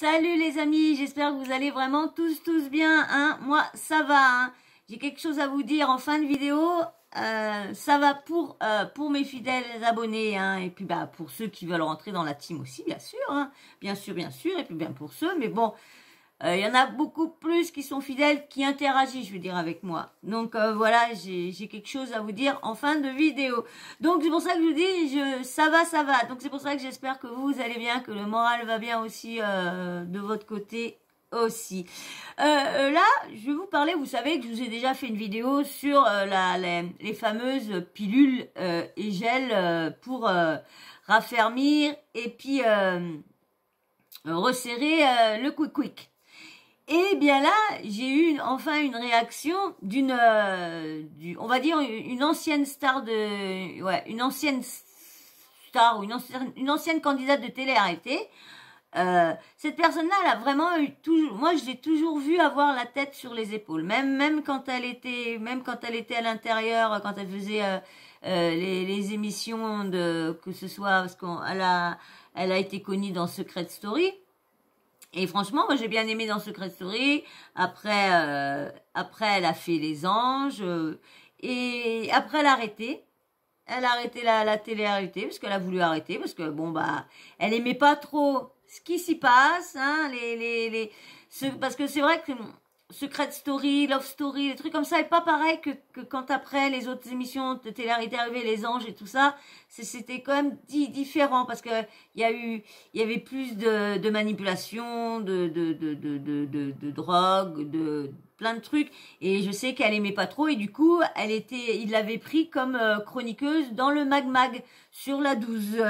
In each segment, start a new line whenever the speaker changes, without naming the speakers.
Salut les amis, j'espère que vous allez vraiment tous bien, hein. Moi, ça va, hein. J'ai quelque chose à vous dire en fin de vidéo. Ça va pour mes fidèles abonnés, hein, et puis bah pour ceux qui veulent rentrer dans la team aussi, bien sûr, hein. Bien sûr, et puis bien pour ceux, mais bon, il y en a beaucoup plus qui sont fidèles, qui interagissent, je veux dire, avec moi. Donc voilà, j'ai quelque chose à vous dire en fin de vidéo. Donc c'est pour ça que je vous dis, ça va. Donc c'est pour ça que j'espère que vous allez bien, que le moral va bien aussi de votre côté aussi. Là, je vais vous parler, vous savez que je vous ai déjà fait une vidéo sur les fameuses pilules et gels pour raffermir et puis resserrer le quick. Et bien là, j'ai eu enfin une réaction d'une, on va dire une ancienne star une ancienne star ou une ancienne candidate de télé-réalité. Cette personne-là, elle a vraiment eu moi je l'ai toujours vue avoir la tête sur les épaules, même quand elle était à l'intérieur, quand elle faisait les émissions que ce soit parce elle a été connue dans Secret Story. Et franchement, moi j'ai bien aimé dans Secret Story. Après, elle a fait Les Anges. Et après, elle a arrêté. Elle a arrêté la télé-réalité parce qu'elle a voulu arrêter. Parce que bon, bah, elle aimait pas trop ce qui s'y passe. Hein, parce que c'est vrai que Secret Story, Love Story, des trucs comme ça, est pas pareil que quand après les autres émissions de télé-réalité arrivaient, Les Anges et tout ça, c'était quand même différent parce que il y avait plus de manipulation, de drogue, de plein de trucs, et je sais qu'elle aimait pas trop, et du coup, il l'avait pris comme chroniqueuse dans le Mag sur la 12.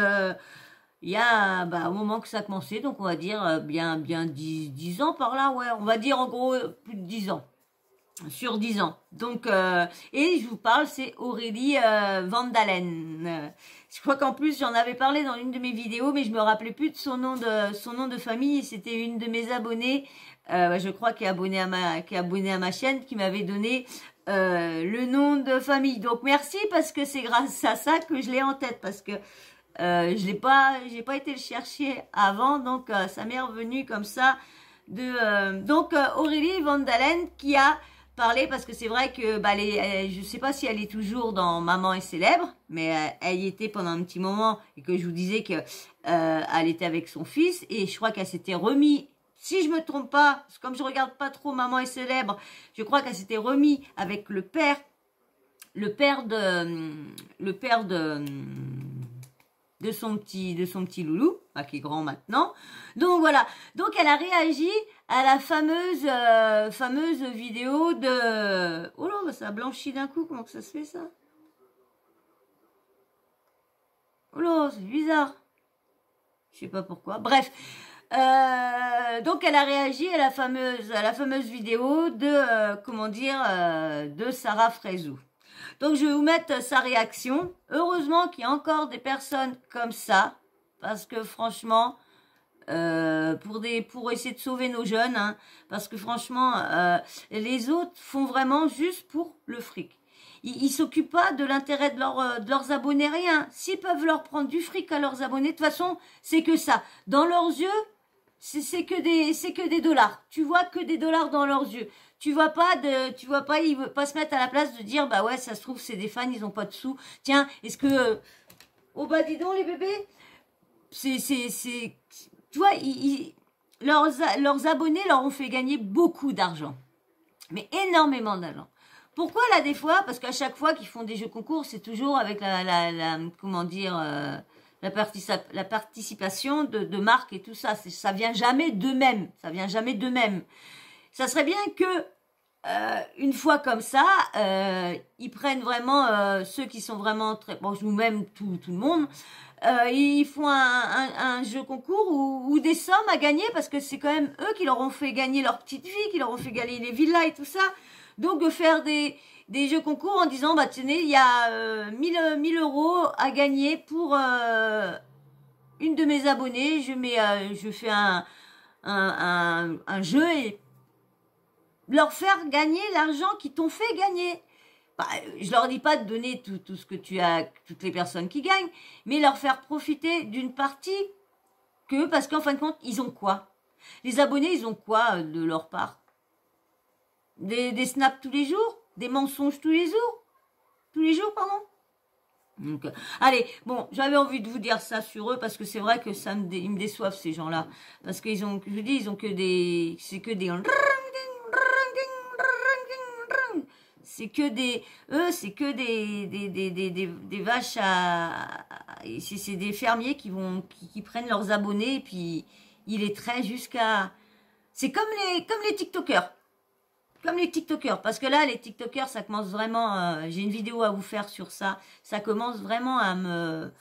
Il y a au moment que ça a commencé, donc on va dire bien 10 ans par là, ouais, on va dire en gros plus de 10 ans, sur 10 ans. Donc, et je vous parle, c'est Aurélie Van Dalen. Je crois qu'en plus j'en avais parlé dans une de mes vidéos, mais je me rappelais plus de son nom de famille. C'était une de mes abonnées, je crois qui est abonnée à ma chaîne, qui m'avait donné le nom de famille. Donc merci, parce que c'est grâce à ça que je l'ai en tête, parce que j'ai pas été le chercher avant, donc ça m'est revenu comme ça donc Aurélie Van Dalen qui a parlé, parce que c'est vrai que je sais pas si elle est toujours dans Maman est célèbre, mais elle y était pendant un petit moment, et que je vous disais que elle était avec son fils, et je crois qu'elle s'était remis, si je me trompe pas, parce que comme je regarde pas trop Maman est célèbre, je crois qu'elle s'était remis avec le père de son petit loulou, qui est grand maintenant. Donc voilà. Donc elle a réagi à la fameuse vidéo de... Oh là, ça a blanchi d'un coup. Comment que ça se fait, ça? Oh là, c'est bizarre. Je sais pas pourquoi. Bref. Donc elle a réagi à la fameuse vidéo de de Sarah Frézou. Donc, je vais vous mettre sa réaction. Heureusement qu'il y a encore des personnes comme ça, parce que franchement, pour essayer de sauver nos jeunes, hein, parce que franchement, les autres font vraiment juste pour le fric. Ils s'occupent pas de l'intérêt de leurs abonnés, rien. S'ils peuvent leur prendre du fric à leurs abonnés, de toute façon, c'est que ça. Dans leurs yeux, c'est que des dollars. Tu vois que des dollars dans leurs yeux. Tu vois pas, ils veulent pas se mettre à la place de dire, bah ouais, ça se trouve, c'est des fans, ils ont pas de sous. Tiens, est-ce que, oh bah dis donc les bébés, tu vois, leurs abonnés leur ont fait gagner beaucoup d'argent. Mais énormément d'argent. Pourquoi là des fois? Parce qu'à chaque fois qu'ils font des jeux concours, c'est toujours avec comment dire, la participation de marques et tout ça. Ça vient jamais d'eux-mêmes. Ça serait bien que, une fois comme ça, ils prennent vraiment ceux qui sont vraiment très... Bon, nous-mêmes, tout le monde, ils font un jeu concours ou des sommes à gagner, parce que c'est quand même eux qui leur ont fait gagner leur petite vie, qui leur ont fait gagner les villas et tout ça. Donc, de faire des jeux concours en disant, bah tenez, il y a 1000 euros à gagner pour une de mes abonnées. Je fais un jeu, et leur faire gagner l'argent qu'ils t'ont fait gagner. Bah, je leur dis pas de donner tout ce que tu as, toutes les personnes qui gagnent, mais leur faire profiter d'une partie parce qu'en fin de compte, ils ont quoi? Les abonnés, ils ont quoi de leur part? Des snaps tous les jours? Des mensonges tous les jours? Tous les jours, pardon? Donc, allez, bon, j'avais envie de vous dire ça sur eux parce que c'est vrai que ils me déçoivent ces gens-là. Parce qu'ils ont, je vous dis, ils ont que des, c'est que des, c'est que des, eux, c'est que des vaches c'est des fermiers qui prennent leurs abonnés et puis ils les traitent jusqu'à, c'est comme les TikTokers. Comme les TikTokers, parce que là, les TikTokers, ça commence vraiment... j'ai une vidéo à vous faire sur ça. Ça commence vraiment à me...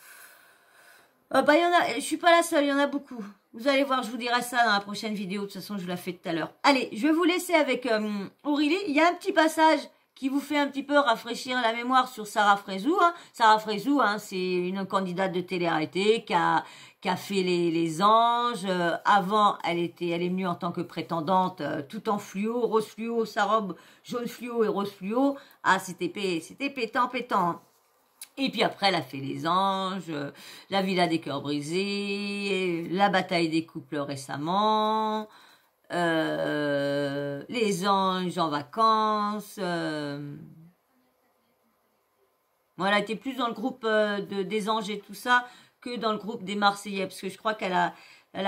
bah, y en a, je suis pas la seule, il y en a beaucoup. Vous allez voir, je vous dirai ça dans la prochaine vidéo. De toute façon, je vous la fais tout à l'heure. Allez, je vais vous laisser avec Aurélie. Il y a un petit passage qui vous fait un petit peu rafraîchir la mémoire sur Sarah Frézou. Hein. Sarah Frézou, hein, c'est une candidate de télé-réalité qui a fait les anges. Avant, elle est venue en tant que prétendante, tout en fluo, rose fluo, sa robe jaune fluo et rose fluo. Ah, c'était pétant. Et puis après, elle a fait les anges, la villa des cœurs brisés, la bataille des couples récemment, les anges en vacances. Bon, elle a été plus dans le groupe des anges et tout ça que dans le groupe des Marseillais, parce que je crois qu'elle a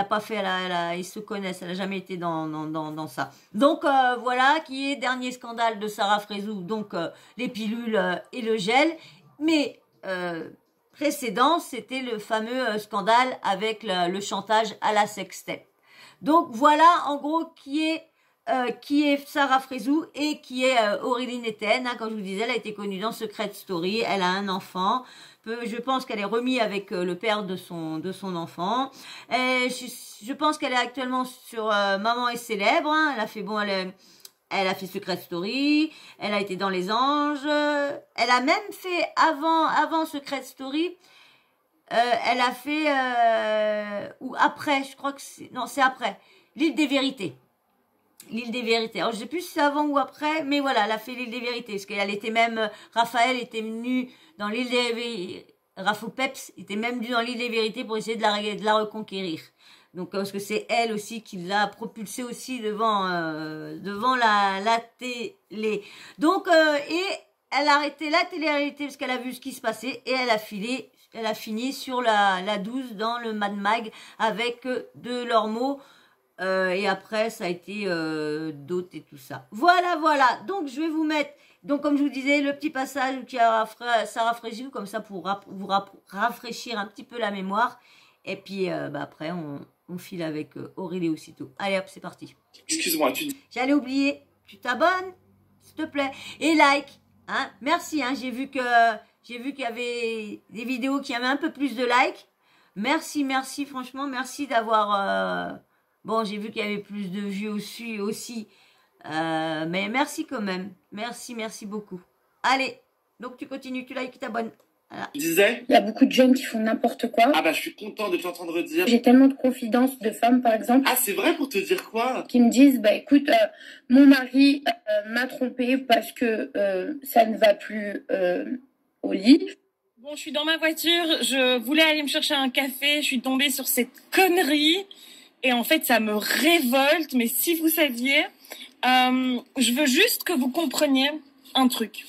pas fait, ils se connaissent, elle a jamais été dans ça. Donc voilà, qui est dernier scandale de Sarah Frézou, donc les pilules et le gel. Mais précédent, c'était le fameux scandale avec le chantage à la sextape. Donc voilà, en gros, qui est Sarah Frézou et qui est Aurélie Etienne. Hein, comme je vous disais, elle a été connue dans Secret Story. Elle a un enfant. Je pense qu'elle est remise avec le père de son enfant. Et je pense qu'elle est actuellement sur Maman est célèbre. Hein. Elle a fait elle a fait Secret Story. Elle a été dans Les Anges. Elle a même fait avant Secret Story. Elle a fait ou après, je crois que c'est après. L'île des vérités. L'île des vérités. Alors je sais plus si c'est avant ou après, mais voilà, elle a fait l'île des vérités. Parce qu'elle était même, Raphaël était venu dans l'île des vérités. Raphaël Peps était même venu dans l'île des vérités pour essayer de la reconquérir. Donc parce que c'est elle aussi qui l'a propulsée aussi devant la télé. Donc et elle a arrêté la télé-réalité parce qu'elle a vu ce qui se passait et elle a fini sur la 12 dans le Mad Mag avec de leurs mots. Et après, ça a été d'autres et tout ça. Voilà. Donc, je vais vous mettre, donc comme je vous disais, le petit passage qui a Sarah Frézou, comme ça pour vous rafraîchir un petit peu la mémoire. Et puis, après, on file avec Aurélie aussitôt. Allez hop, c'est parti.
Excuse-moi,
J'allais oublier. Tu t'abonnes, s'il te plaît. Et like. Hein, merci. Hein, j'ai vu qu'il y avait des vidéos qui avaient un peu plus de likes. Merci. Franchement, merci d'avoir... Bon, j'ai vu qu'il y avait plus de vues aussi. Mais merci quand même. Merci beaucoup. Allez, donc tu continues, tu likes, tu t'abonnes. Voilà.
Tu disais ?
Il y a beaucoup de jeunes qui font n'importe quoi.
Ah bah je suis content de t'entendre dire.
J'ai tellement de confidences de femmes, par exemple.
Ah c'est vrai, pour te dire quoi ?
Qui me disent, bah écoute, mon mari m'a trompée parce que ça ne va plus au lit.
Bon, je suis dans ma voiture, je voulais aller me chercher un café, je suis tombée sur cette connerie. Et en fait, ça me révolte, mais si vous saviez, je veux juste que vous compreniez un truc.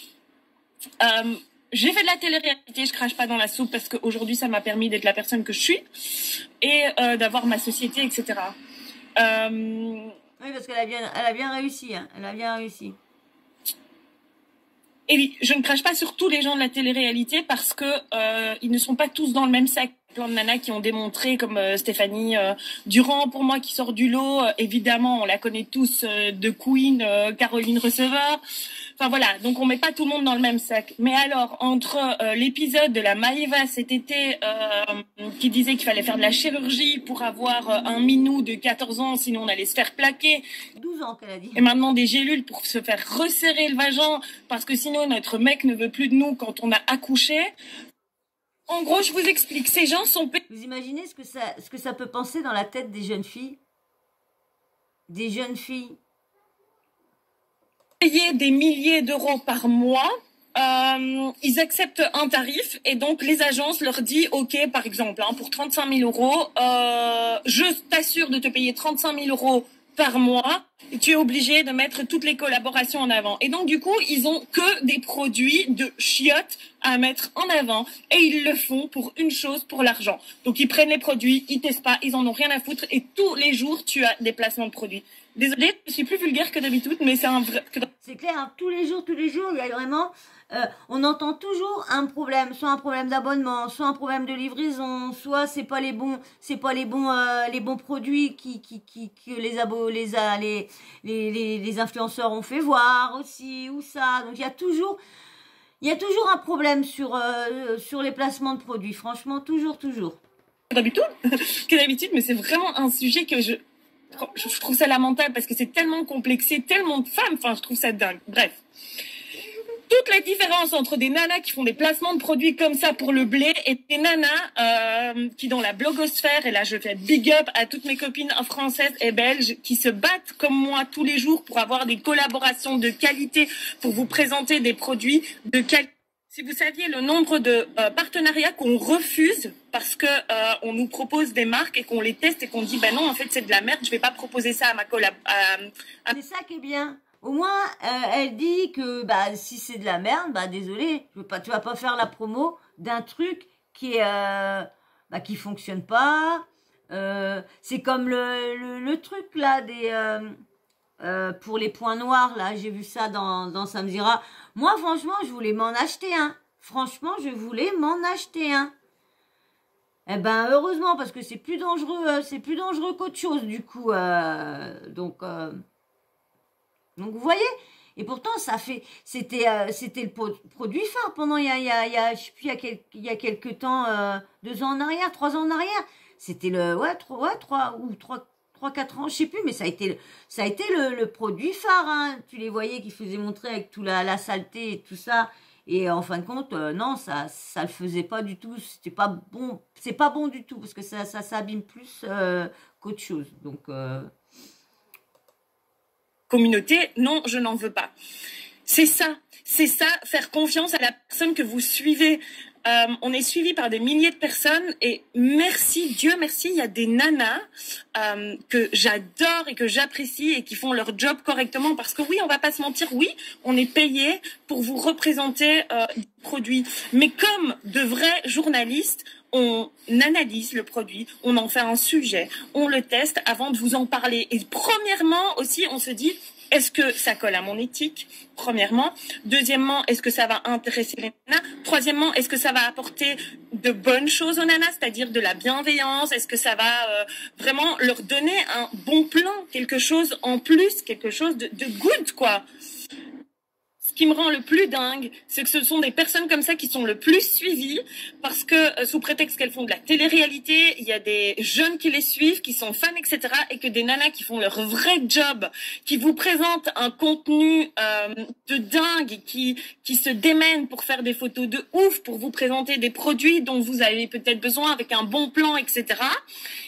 J'ai fait de la télé-réalité, je crache pas dans la soupe parce qu'aujourd'hui, ça m'a permis d'être la personne que je suis et d'avoir ma société, etc.
Oui, parce qu'elle a bien réussi. Hein. Elle a bien réussi.
Et je ne crache pas sur tous les gens de la télé-réalité parce que ils ne sont pas tous dans le même sac. Plein de nanas qui ont démontré, comme Stéphanie Durand, pour moi, qui sort du lot. Évidemment, on la connaît tous de Queen, Caroline Receveur. Enfin voilà, donc on met pas tout le monde dans le même sac. Mais alors, entre l'épisode de la Maëva cet été, qui disait qu'il fallait faire de la chirurgie pour avoir un minou de 14 ans, sinon on allait se faire plaquer.
12 ans qu'elle a dit.
Et maintenant des gélules pour se faire resserrer le vagin, parce que sinon notre mec ne veut plus de nous quand on a accouché. En gros, je vous explique, ces gens sont...
Vous imaginez ce que ça peut penser dans la tête des jeunes filles? Des jeunes filles
Payés des milliers d'euros par mois ils acceptent un tarif et donc les agences leur disent ok, par exemple, hein, pour 35 000 euros, je t'assure de te payer 35 000 euros par mois et tu es obligé de mettre toutes les collaborations en avant. Et donc du coup, ils ont que des produits de chiottes à mettre en avant et ils le font pour une chose, pour l'argent. Donc ils prennent les produits, ils testent pas, ils en ont rien à foutre et tous les jours tu as des placements de produits. Désolée, je suis plus vulgaire que d'habitude, mais c'est un vrai...
C'est clair, hein, tous les jours, il y a vraiment... on entend toujours un problème, soit un problème d'abonnement, soit un problème de livraison, soit c'est pas les bons produits que les influenceurs ont fait voir aussi ou ça. Donc il y a toujours un problème sur les placements de produits. Franchement, toujours.
D'habitude, mais c'est vraiment un sujet que je trouve ça lamentable parce que c'est tellement complexé, tellement de femmes. Enfin, je trouve ça dingue. Bref. Toute la différence entre des nanas qui font des placements de produits comme ça pour le blé et des nanas qui dans la blogosphère, et là je fais big up à toutes mes copines françaises et belges qui se battent comme moi tous les jours pour avoir des collaborations de qualité, pour vous présenter des produits de qualité. Si vous saviez le nombre de partenariats qu'on refuse parce que on nous propose des marques et qu'on les teste et qu'on dit bah non en fait c'est de la merde, je vais pas proposer ça à ma collab.
C'est ça qui est bien. Au moins, elle dit que bah si c'est de la merde, bah désolé, tu vas pas faire la promo d'un truc qui qui fonctionne pas. C'est comme le truc là pour les points noirs là, j'ai vu ça dans Samzira. Moi franchement, je voulais m'en acheter un. Franchement, je voulais m'en acheter un. Eh ben heureusement parce que c'est plus dangereux qu'autre chose du coup. Donc vous voyez, et pourtant c'était le produit phare pendant il y a quelques temps, 2 ans en arrière, 3 ans en arrière, c'était le 3-4 ans, je sais plus, mais ça a été le produit phare, hein. Tu les voyais qui faisaient montrer avec tout la saleté et tout ça, et en fin de compte, non, ça le faisait pas du tout, c'était pas bon, c'est pas bon du tout parce que ça s'abîme plus qu'autre chose, donc.
Communauté, non, je n'en veux pas. C'est ça, faire confiance à la personne que vous suivez. On est suivi par des milliers de personnes et merci, Dieu merci, il y a des nanas que j'adore et que j'apprécie et qui font leur job correctement parce que oui, on va pas se mentir, oui, on est payé pour vous représenter des produits. Mais comme de vrais journalistes, on analyse le produit, on en fait un sujet, on le teste avant de vous en parler. Et premièrement aussi, on se dit, est-ce que ça colle à mon éthique? Premièrement. Deuxièmement, est-ce que ça va intéresser les nanas? Troisièmement, est-ce que ça va apporter de bonnes choses aux nanas, c'est-à-dire de la bienveillance? Est-ce que ça va vraiment leur donner un bon plan, quelque chose en plus, quelque chose de good, quoi? Ce qui me rend le plus dingue, c'est que ce sont des personnes comme ça qui sont le plus suivies parce que sous prétexte qu'elles font de la télé-réalité, il y a des jeunes qui les suivent, qui sont fans, etc. et que des nanas qui font leur vrai job, qui vous présentent un contenu de dingue, qui se démènent pour faire des photos de ouf, pour vous présenter des produits dont vous avez peut-être besoin avec un bon plan, etc.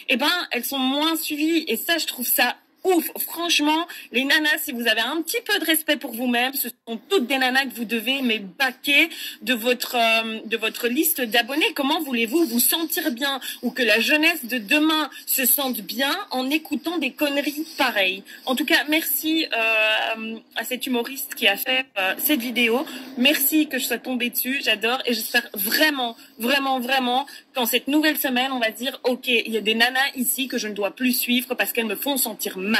Eh ben, elles sont moins suivies et ça, je trouve ça ouf. Franchement, les nanas, si vous avez un petit peu de respect pour vous-même, ce sont toutes des nanas que vous devez baquer de votre liste d'abonnés. Comment voulez-vous vous sentir bien ou que la jeunesse de demain se sente bien en écoutant des conneries pareilles? En tout cas, merci à cet humoriste qui a fait cette vidéo. Merci que je sois tombée dessus. J'adore et j'espère vraiment, vraiment, vraiment qu'en cette nouvelle semaine, on va dire, ok, il y a des nanas ici que je ne dois plus suivre parce qu'elles me font sentir mal.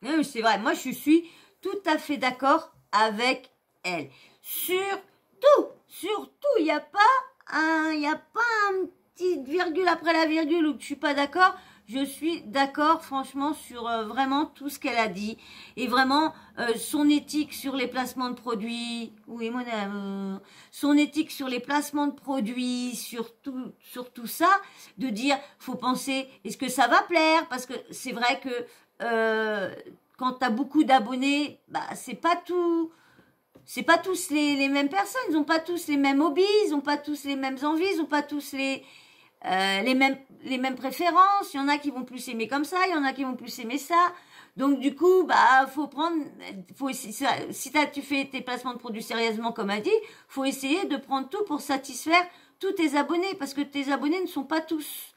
Oui, c'est vrai, moi je suis tout à fait d'accord avec elle. Surtout, il n'y a pas un petite virgule après la virgule où je suis pas d'accord. Je suis d'accord franchement sur vraiment tout ce qu'elle a dit et vraiment son éthique sur les placements de produits. Oui, son éthique sur les placements de produits, sur tout ça, de dire faut penser est-ce que ça va plaire parce que c'est vrai que quand tu as beaucoup d'abonnés, bah c'est pas tous les mêmes personnes, ils ont pas tous les mêmes hobbies, ils ont pas tous les mêmes envies, ils ont pas tous les les mêmes préférences. Il y en a qui vont plus aimer comme ça, il y en a qui vont plus aimer ça. Donc du coup, bah faut prendre, si tu fais tes placements de produits sérieusement comme a dit, faut essayer de prendre tout pour satisfaire tous tes abonnés, parce que tes abonnés ne sont pas tous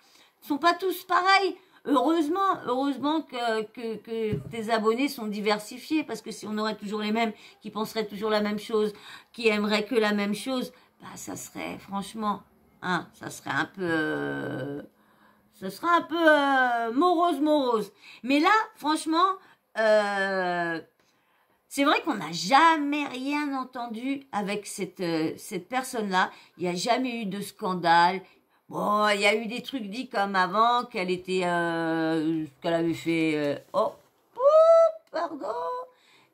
pareils. Heureusement que tes abonnés sont diversifiés, parce que si on aurait toujours les mêmes, qui penseraient toujours la même chose, qui aimeraient que la même chose, bah ça serait franchement, hein, ça serait un peu morose. Mais là, franchement, c'est vrai qu'on n'a jamais rien entendu avec cette personne-là. Il n'y a jamais eu de scandale. Bon, il y a eu des trucs dits comme avant, qu'elle avait fait, pardon,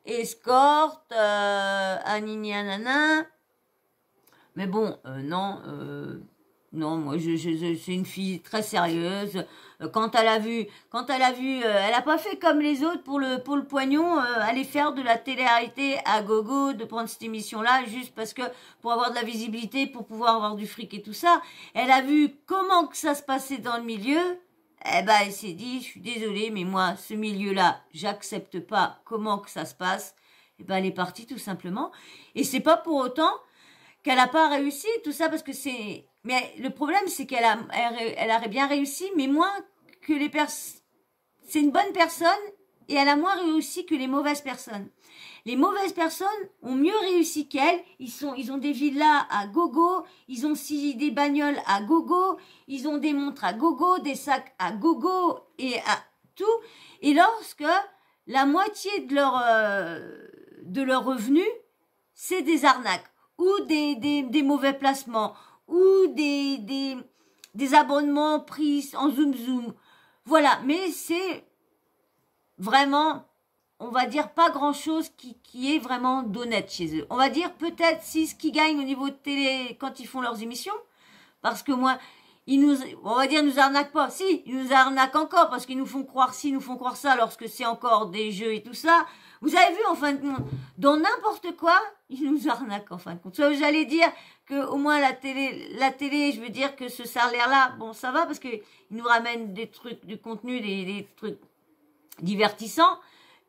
escorte, nana. Mais bon, non, moi, c'est une fille très sérieuse. Quand elle a vu, elle a pas fait comme les autres pour le poignon, aller faire de la télé-réalité à gogo, de prendre cette émission-là, juste parce que, pour avoir de la visibilité, pour pouvoir avoir du fric et tout ça. Elle a vu comment que ça se passait dans le milieu. Eh ben, elle s'est dit, je suis désolée, mais moi, ce milieu-là, j'accepte pas comment que ça se passe. Eh ben, elle est partie, tout simplement. Et c'est pas pour autant qu'elle a pas réussi, tout ça, parce que c'est... Mais le problème, c'est qu'elle aurait bien réussi, mais moins que les personnes... C'est une bonne personne, et elle a moins réussi que les mauvaises personnes. Les mauvaises personnes ont mieux réussi qu'elle. Ils ont des villas à gogo, ils ont aussi des bagnoles à gogo, ils ont des montres à gogo, des sacs à gogo, et à tout. Et lorsque la moitié de leur revenu, c'est des arnaques, ou des mauvais placements, ou des abonnements pris en zoom. Voilà, mais c'est vraiment, on va dire, pas grand-chose qui est vraiment d'honnête chez eux. On va dire peut-être si ce qu'ils gagnent au niveau de télé quand ils font leurs émissions, parce que moi, on va dire, ils nous arnaquent pas. Si, ils nous arnaquent encore, parce qu'ils nous font croire ci, ils nous font croire ça, lorsque c'est encore des jeux et tout ça. Vous avez vu, en fin de compte, dans n'importe quoi, ils nous arnaquent, en fin de compte. Soit j'allais dire que, au moins, la télé, je veux dire que ce salaire-là, bon, ça va, parce que ils nous ramènent des trucs, du contenu, des trucs divertissants.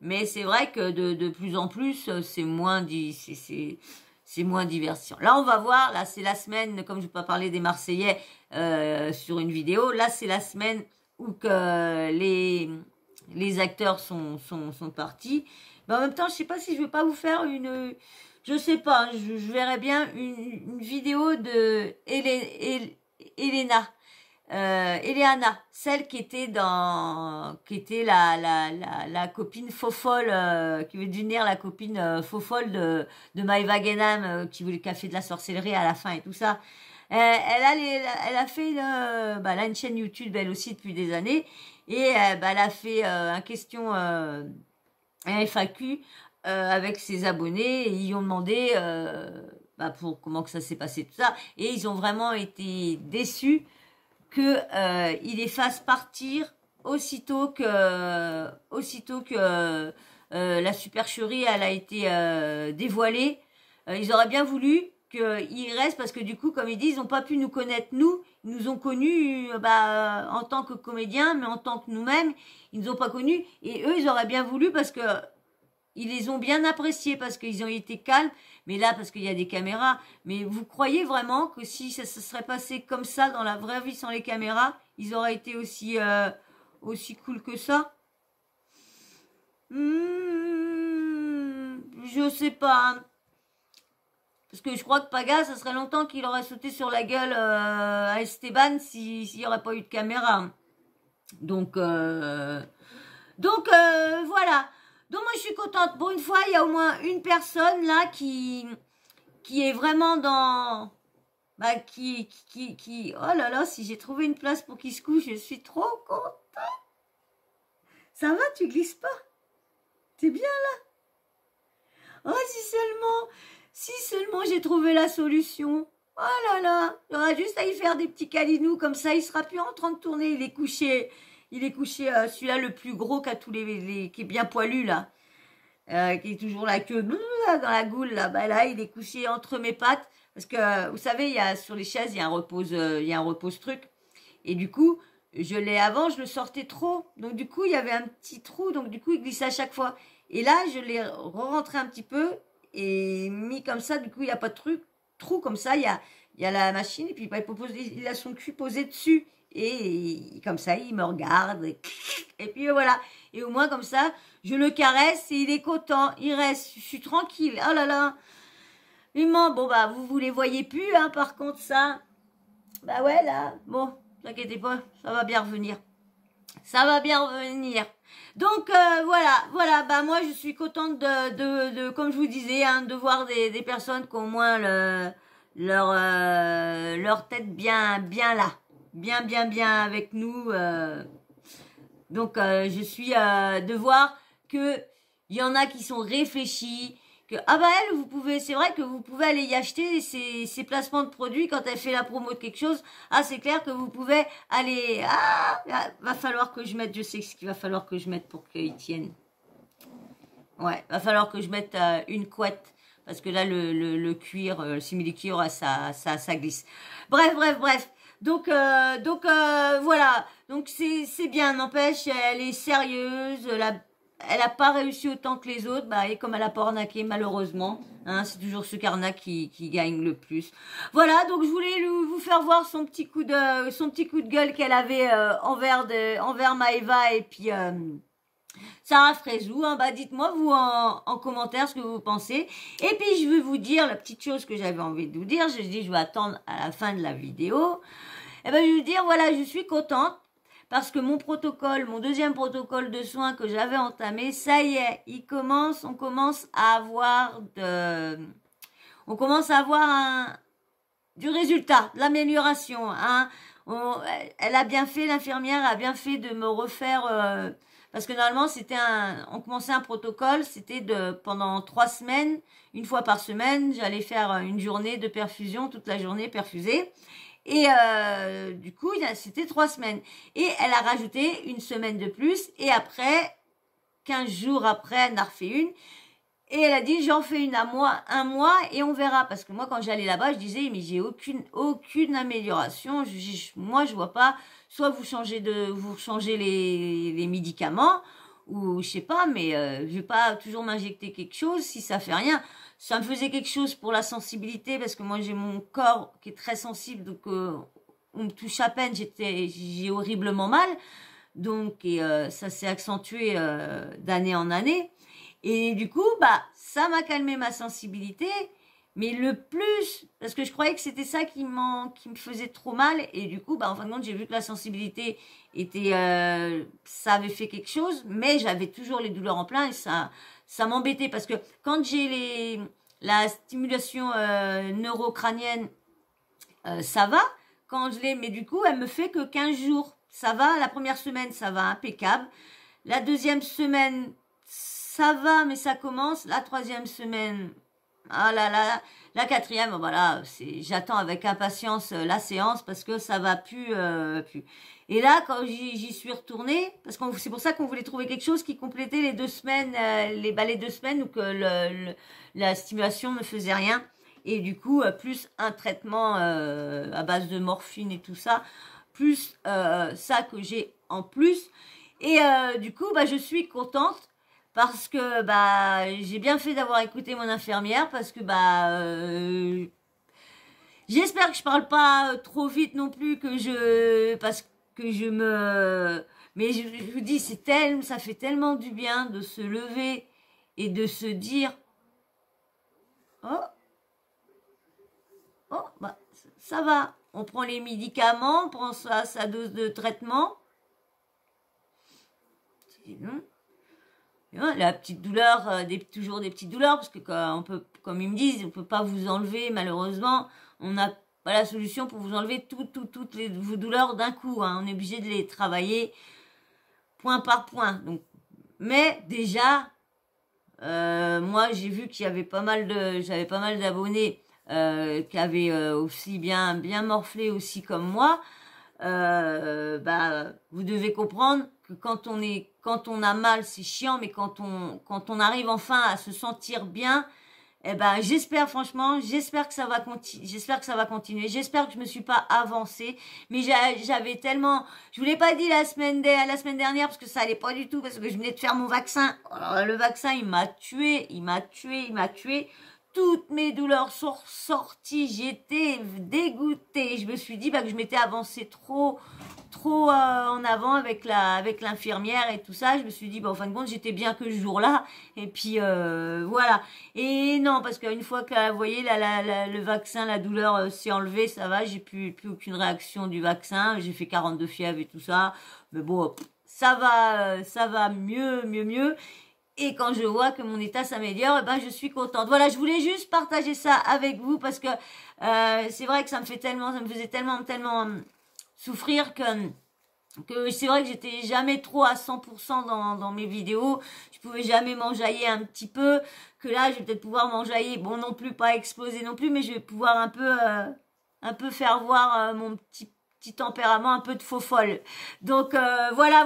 Mais c'est vrai que de plus en plus, c'est moins divertissant. Là, on va voir, là, c'est la semaine, comme je ne vais pas parler des Marseillais sur une vidéo, là, c'est la semaine où que les acteurs sont partis. Mais en même temps, je sais pas si je vais pas vous faire je sais pas, hein, je verrais bien une vidéo de Eleana, celle qui était la copine faux folle, qui veut devenir la copine faux folle de Maëva Guénam, qui a fait de la sorcellerie à la fin et tout ça. Elle a fait elle a une chaîne YouTube elle aussi depuis des années, et elle a fait un question un FAQ avec ses abonnés, et ils ont demandé pour comment que ça s'est passé tout ça, et ils ont vraiment été déçus que il les fasse partir aussitôt que la supercherie elle a été dévoilée. Ils auraient bien voulu qu'ils restent, parce que du coup, comme ils disent, ils n'ont pas pu nous connaître nous. Ils nous ont connus en tant que comédiens, mais en tant que nous-mêmes, ils nous ont pas connus. Et eux, ils auraient bien voulu, parce que ils les ont bien appréciés, parce qu'ils ont été calmes. Mais là, parce qu'il y a des caméras. Mais vous croyez vraiment que si ça se serait passé comme ça dans la vraie vie sans les caméras, ils auraient été aussi cool que ça? Je sais pas. Hein. Parce que je crois que Paga, ça serait longtemps qu'il aurait sauté sur la gueule à Esteban s'il n'y aurait pas eu de caméra. Donc voilà. Donc moi je suis contente. Pour une fois, il y a au moins une personne là qui est vraiment dans... Oh là là, si j'ai trouvé une place pour qu'il se couche, je suis trop contente. Ça va, tu glisses pas? T'es bien là? Oh, si seulement j'ai trouvé la solution. Oh là là, il aura juste à y faire des petits câlinous, comme ça il sera plus en train de tourner. Il est couché celui-là le plus gros qui est bien poilu là, qui est toujours la queue dans la goule là. Là il est couché entre mes pattes, parce que vous savez, sur les chaises il y a un repose truc, Et du coup, avant, je le sortais trop. Donc du coup, il y avait un petit trou. Donc du coup, il glissait à chaque fois. Et là, je l'ai rentré un petit peu et mis comme ça. Du coup, il n'y a pas de trou comme ça. Il y a la machine et puis il a son cul posé dessus. Et comme ça, il me regarde. Et puis voilà. Et au moins comme ça, je le caresse et il est content. Il reste. Je suis tranquille. Oh là là. Bon, bah, vous les voyez plus, hein, par contre, ça. Bah ouais, là. Bon, ne vous inquiétez pas, ça va bien revenir. Ça va bien revenir. Donc, voilà. Bah, moi, je suis contente comme je vous disais, hein, de voir des personnes qui ont au moins leur tête bien là. Bien avec nous. Donc, je suis de voir que il y en a qui sont réfléchis. C'est vrai que vous pouvez aller y acheter ces placements de produits quand elle fait la promo de quelque chose. Ah, c'est clair que vous pouvez aller, va falloir que je mette, je sais ce qu'il va falloir que je mette pour qu'ils tiennent. Ouais, va falloir que je mette une couette. Parce que là, le cuir, le simili-cuir, ça glisse. Bref. Donc voilà. Donc c'est bien, n'empêche, elle est sérieuse, elle a pas réussi autant que les autres, et comme elle a pas arnaqué, malheureusement, hein, c'est toujours ce carnac qui gagne le plus. Voilà, donc je voulais vous faire voir son petit coup de gueule qu'elle avait envers Maëva et puis Sarah Frézou. Hein, dites-moi vous en commentaire ce que vous pensez. Et puis je vais vous dire la petite chose que j'avais envie de vous dire. Je dis je vais attendre à la fin de la vidéo. Et je vais vous dire voilà, je suis contente. Parce que mon deuxième protocole de soins que j'avais entamé, ça y est, on commence à avoir du résultat, de l'amélioration, hein. Elle a bien fait, l'infirmière a bien fait de me refaire, parce que normalement on commençait un protocole, c'était pendant 3 semaines, une fois par semaine, j'allais faire une journée de perfusion, toute la journée perfusée. Et du coup, c'était 3 semaines. Et elle a rajouté une semaine de plus. Et après, 15 jours après, elle en a refait une. Et elle a dit, j'en fais une un mois et on verra. Parce que moi, quand j'allais là-bas, je disais, mais j'ai aucune amélioration. Moi, je vois pas. Soit vous changez les médicaments, ou je sais pas, mais je vais pas toujours m'injecter quelque chose si ça fait rien. Ça me faisait quelque chose pour la sensibilité, parce que moi, j'ai mon corps qui est très sensible, donc on me touche à peine, j'ai horriblement mal. Donc, ça s'est accentué d'année en année. Et du coup, ça m'a calmé ma sensibilité. Mais le plus, parce que je croyais que c'était ça qui me faisait trop mal. Et du coup, en fin de compte, j'ai vu que la sensibilité ça avait fait quelque chose. Mais j'avais toujours les douleurs en plein et ça m'embêtait. Parce que quand j'ai la stimulation neurocrânienne, ça va. Quand je l'ai, mais du coup, elle me fait que 15 jours. Ça va, la première semaine, ça va impeccable. La deuxième semaine, ça va, mais ça commence. La troisième semaine, ah là là, la quatrième, voilà, j'attends avec impatience la séance parce que ça va plus. Et là, quand j'y suis retournée, parce que c'est pour ça qu'on voulait trouver quelque chose qui complétait les 2 semaines, les 2 semaines où que la stimulation ne faisait rien. Et du coup, plus un traitement à base de morphine et tout ça, plus ça que j'ai en plus. Et du coup, je suis contente. Parce que j'ai bien fait d'avoir écouté mon infirmière parce que j'espère que je parle pas trop vite non plus parce que mais je vous dis ça fait tellement du bien de se lever et de se dire ça va, on prend les médicaments, on prend sa dose de traitement. La petite douleur, toujours des petites douleurs, parce que comme ils me disent, on peut pas vous enlever, malheureusement, on n'a pas la solution pour vous enlever toutes vos douleurs d'un coup, hein. On est obligé de les travailler point par point. Donc, mais déjà, moi j'ai vu qu'il y avait j'avais pas mal d'abonnés qui avaient aussi bien morflé aussi comme moi. Vous devez comprendre que quand on a mal, c'est chiant, mais quand on arrive enfin à se sentir bien, Eh ben, j'espère franchement, j'espère que ça va continuer. J'espère que je me suis pas avancée, mais j'avais tellement, je vous l'ai pas dit la semaine dernière parce que ça allait pas du tout parce que je venais de faire mon vaccin. Alors, le vaccin, il m'a tué. Toutes mes douleurs sont ressorties. J'étais dégoûtée. Je me suis dit que je m'étais avancée trop en avant avec l'infirmière et tout ça. Je me suis dit, en fin de compte, j'étais bien que ce jour-là. Et puis, voilà. Et non, parce qu'une fois que, vous voyez, le vaccin, la douleur s'est enlevée, ça va. J'ai plus aucune réaction du vaccin. J'ai fait 42 fièvres et tout ça. Mais bon, ça va mieux. Et quand je vois que mon état s'améliore, je suis contente. Voilà, je voulais juste partager ça avec vous parce que c'est vrai que ça me faisait tellement souffrir que c'est vrai que j'étais jamais trop à 100% dans mes vidéos. Je pouvais jamais m'enjailler un petit peu. Que là, je vais peut-être pouvoir m'enjailler. Bon, non plus, pas exploser non plus, mais je vais pouvoir un peu faire voir mon petit tempérament un peu de faux folle. Donc voilà.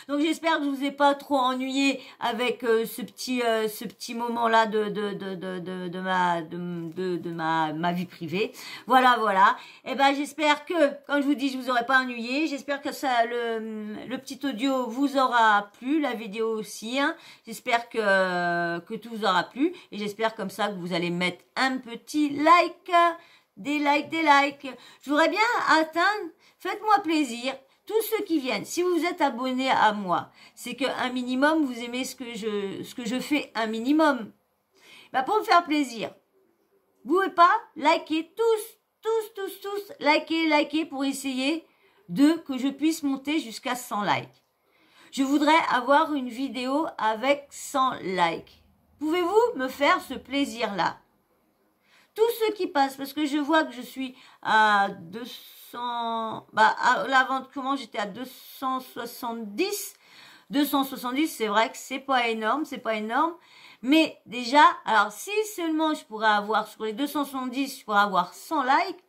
Donc j'espère que je vous ai pas trop ennuyé avec ce petit moment là de ma vie privée. Voilà. Et j'espère que, quand je vous dis, je vous aurai pas ennuyé. J'espère que ça le petit audio vous aura plu, la vidéo aussi. Hein. J'espère que tout vous aura plu et j'espère comme ça que vous allez mettre un petit like. Des likes. Je voudrais bien atteindre, faites-moi plaisir, tous ceux qui viennent. Si vous êtes abonnés à moi, c'est qu'un minimum, vous aimez ce que je fais, un minimum. Pour me faire plaisir, vous pouvez pas liker tous, liker pour essayer que je puisse monter jusqu'à 100 likes. Je voudrais avoir une vidéo avec 100 likes. Pouvez-vous me faire ce plaisir-là? Tous ceux qui passent, parce que je vois que je suis à 200, à la vente, comment j'étais à 270. 270, c'est vrai que c'est pas énorme. Mais déjà, alors si seulement je pourrais avoir, sur les 270, je pourrais avoir 100 likes,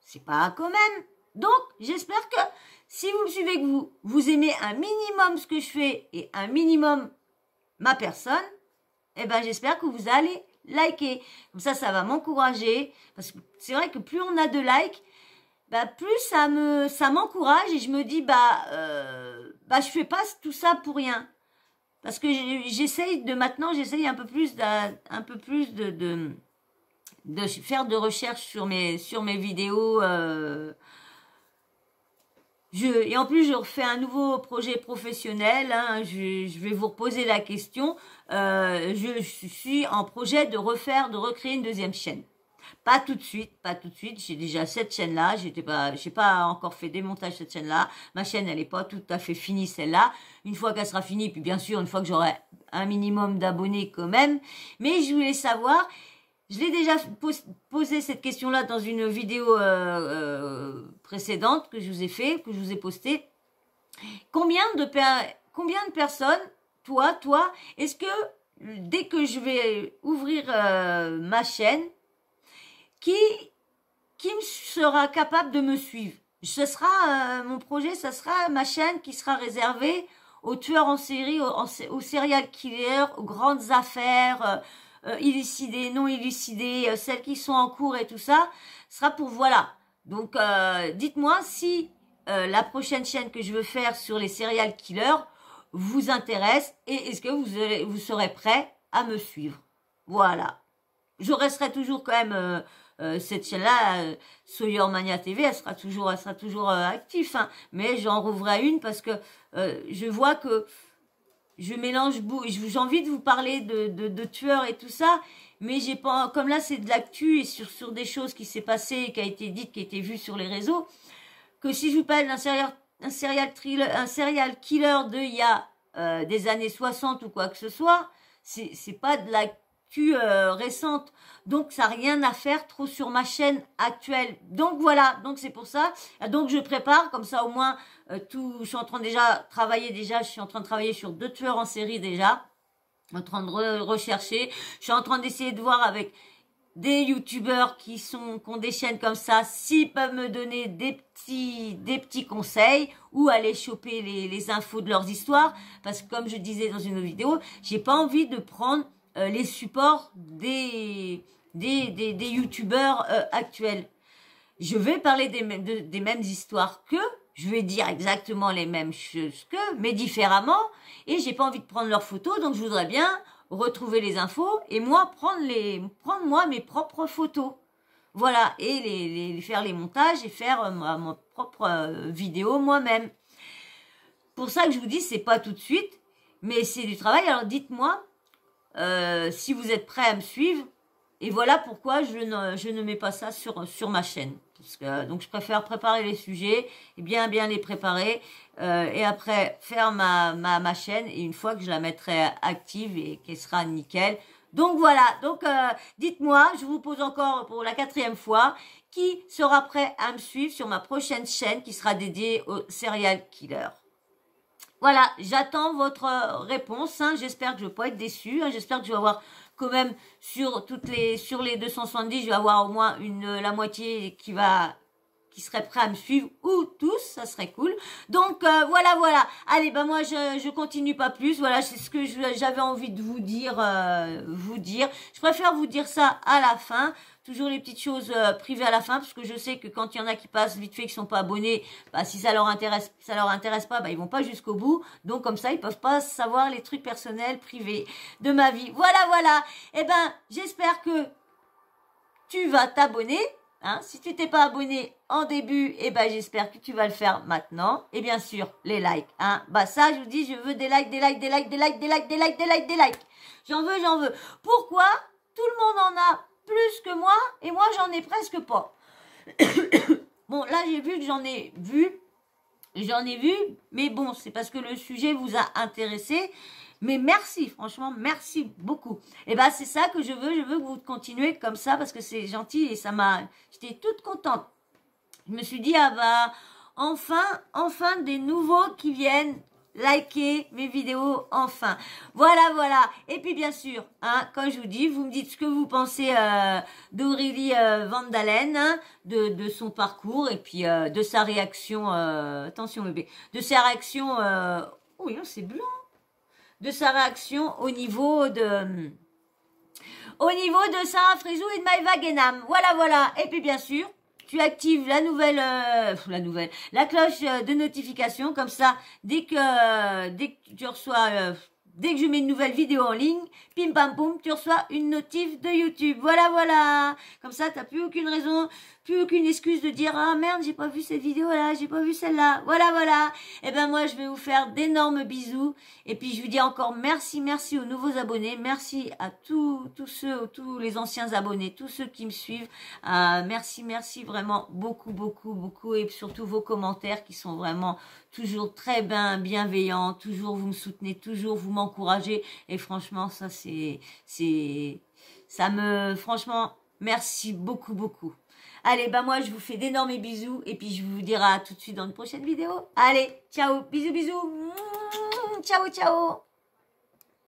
c'est pas quand même. Donc, j'espère que si vous me suivez, que vous aimez un minimum ce que je fais et un minimum ma personne, j'espère que vous allez liker. Comme ça va m'encourager. Parce que c'est vrai que plus on a de likes, plus ça m'encourage et je me dis, je fais pas tout ça pour rien. Parce que j'essaye un peu plus de faire de recherche sur mes vidéos, et en plus, je refais un nouveau projet professionnel. Hein, je vais vous reposer la question. Je suis en projet de recréer une deuxième chaîne. Pas tout de suite. J'ai déjà cette chaîne-là. J'ai pas encore fait démontage de cette chaîne-là. Ma chaîne, elle est pas tout à fait finie, celle-là. Une fois qu'elle sera finie, puis bien sûr, une fois que j'aurai un minimum d'abonnés quand même. Mais je voulais savoir. Je l'ai déjà posé cette question-là dans une vidéo précédente que je vous ai postée. Combien de personnes, toi, est-ce que dès que je vais ouvrir ma chaîne, qui me sera capable de me suivre? Ce sera mon projet, ça sera ma chaîne qui sera réservée aux tueurs en série, aux serial killers, aux grandes affaires. Élucidées, non élucidées, celles qui sont en cours et tout ça, sera pour voilà. Donc, dites-moi si la prochaine chaîne que je veux faire sur les serial killers vous intéresse et est-ce que vous serez prêt à me suivre. Voilà. Je resterai toujours quand même cette chaîne-là, Sawyer Mania TV, elle sera toujours active, hein, mais j'en rouvrirai une parce que je vois que je mélange, j'ai envie de vous parler de tueurs et tout ça, mais j'ai pas, comme là c'est de l'actu et sur des choses qui s'est passé, qui a été dites, qui a été vues sur les réseaux, que si je vous parle d'un serial killer de il y a des années 60 ou quoi que ce soit, c'est pas de l'actu récente, donc ça n'a rien à faire trop sur ma chaîne actuelle. Donc voilà, donc c'est pour ça. Donc je prépare comme ça au moins je suis en train je suis en train de travailler sur 2 tueurs en série déjà, en train de rechercher. Je suis en train d'essayer de voir avec des youtubeurs qui ont des chaînes comme ça, s'ils peuvent me donner des petits conseils ou aller choper les infos de leurs histoires, parce que comme je disais dans une autre vidéo, j'ai pas envie de prendre les supports des youtubeurs actuels. Je vais parler des mêmes histoires qu'eux, je vais dire exactement les mêmes choses qu'eux, mais différemment, et j'ai pas envie de prendre leurs photos, donc je voudrais bien retrouver les infos, et moi, prendre moi mes propres photos. Voilà, et faire les montages, et faire ma propre vidéo moi-même. Pour ça que je vous dis, c'est pas tout de suite, mais c'est du travail, alors dites-moi, si vous êtes prêts à me suivre, et voilà pourquoi je ne mets pas ça sur ma chaîne. Parce que, donc je préfère préparer les sujets, et bien les préparer, et après faire ma chaîne, et une fois que je la mettrai active et qu'elle sera nickel. Donc voilà, donc dites-moi, je vous pose encore pour la 4e fois, qui sera prêt à me suivre sur ma prochaine chaîne qui sera dédiée aux serial killers. Voilà, j'attends votre réponse, hein. J'espère que je ne vais pas être déçue, hein. J'espère que je vais avoir quand même sur les 270, je vais avoir au moins la moitié qui serait prêt à me suivre, ou tous, ça serait cool. Donc voilà. Allez, ben moi je continue pas plus. Voilà, c'est ce que j'avais envie de vous dire. Je préfère vous dire ça à la fin. Toujours les petites choses privées à la fin, parce que je sais que quand il y en a qui passent vite fait, qui sont pas abonnés, bah si ça leur intéresse pas, bah ils vont pas jusqu'au bout. Donc comme ça, ils peuvent pas savoir les trucs personnels, privés de ma vie. Voilà. Eh ben, j'espère que tu vas t'abonner. Hein, si tu t'es pas abonné en début, eh ben j'espère que tu vas le faire maintenant. Et bien sûr, les likes. Hein. Bah ça, je vous dis, je veux des likes. J'en veux. Pourquoi tout le monde en a plus que moi et moi j'en ai presque pas. Bon, là j'ai vu que j'en ai vu, mais bon, c'est parce que le sujet vous a intéressé. Mais merci, franchement, merci beaucoup. Et ben c'est ça que je veux que vous continuez comme ça parce que c'est gentil et j'étais toute contente. Je me suis dit, ah bah, enfin des nouveaux qui viennent liker mes vidéos, enfin. Voilà. Et puis bien sûr, hein, comme je vous dis, vous me dites ce que vous pensez d'Aurélie Van Dalen, hein, de son parcours et puis de sa réaction, attention bébé, de sa réaction, oui, c'est blanc. De sa réaction au niveau de Sarah Frézou et de Maëva Guénam. Voilà. Et puis bien sûr, tu actives la cloche de notification, comme ça, dès que tu reçois, dès que je mets une nouvelle vidéo en ligne, pim pam poum, tu reçois une notif de YouTube. Voilà. Comme ça, t'as plus aucune raison, plus aucune excuse de dire, ah merde, j'ai pas vu cette vidéo-là, j'ai pas vu celle-là. Voilà. Et ben moi, je vais vous faire d'énormes bisous. Et puis, je vous dis encore merci aux nouveaux abonnés. Merci à tous les anciens abonnés, tous ceux qui me suivent. Merci vraiment beaucoup. Et surtout vos commentaires qui sont vraiment toujours très bienveillants. Toujours, vous me soutenez, toujours, vous m'encouragez. Et franchement, ça, franchement, merci beaucoup. Allez, bah moi, je vous fais d'énormes bisous. Et puis, je vous dirai à tout de suite dans une prochaine vidéo. Allez, ciao, bisous. Ciao.